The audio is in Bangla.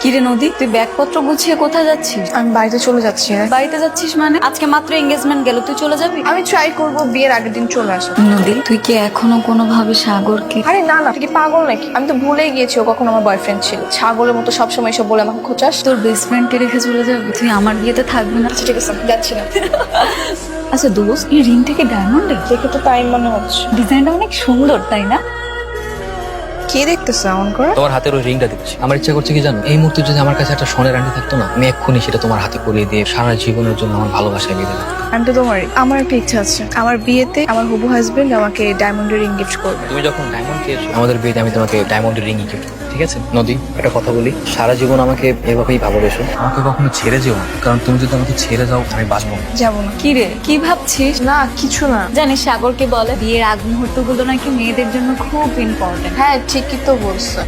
কিরে নদী, তুই ব্যাগপত্র গুছিয়ে কোথায় যাচ্ছিস? আমি বাড়িতে চলে যাচ্ছি। বাড়িতে যাচ্ছিস মানে? আজকে মাত্র এঙ্গেজমেন্ট গেল, তুই চলে যাবি? আমি ট্রাই করব বিয়ের আগের দিন চলে আসা। নদী, তুই কি এখনো কোনোভাবে সাগরকে? আরে না না, তুই কি পাগল নাকি? আমি তো ভুলেই গিয়েছি ও কখন আমার বয়ফ্রেন্ড ছিল। ছাগলের মতো সবসময় এসব বলে আমাকে খোঁচাস। তোর বেস্ট ফ্রেন্ডকে রেখে চলে যাবি? তুই আমার বিয়েতে থাকবি না? আচ্ছা ঠিক আছে, যাচ্ছি না। আচ্ছা দোস্ত, এই রিং থেকে ডায়মন্ডের দেখে তো তাই মনে হচ্ছে। ডিজাইনটা অনেক সুন্দর, তাই না? কে দেখতেছে এমন করে? তোমার হাতের ওই রিংটা দিচ্ছি। আমার ইচ্ছা করছে কি জানো, এই মুহূর্তে যদি আমার কাছে একটা সোনার আংটি থাকতো না, আমি এক্ষুনি সেটা তোমার হাতে পরিয়ে দিয়ে সারা জীবনের জন্য আমার ভালোবাসায় বেঁধে দিতাম। আমি তো তোমারই। আমার একটা ইচ্ছা আছে, আমার বিয়েতে আমার হবু হাজবেন্ড আমাকে ডায়মন্ডের রিং গিফট করবে। তুমি যখন ডায়মন্ড খেয়েছো, আমাদের বিয়েতে আমি তোমাকে ডায়মন্ডের রিংই গিফট করবো, ঠিক আছে? নদী, একটা কথা বলি, সারা জীবন আমাকে এভাবেই ভালোবেসো, আমাকে কখনো ছেড়ে যেও না, কারণ তুমি যদি আমাকে ছেড়ে যাও আমি বাঁচবো না। যাবো না। কি রে, কি ভাবছিস? না কিছু না। জানিস সাগরকে বলে বিয়ের আগ মুহূর্ত গুলো নাকি মেয়েদের জন্য খুব ইম্পর্টেন্ট। হ্যাঁ ঠিকই তো বলছো।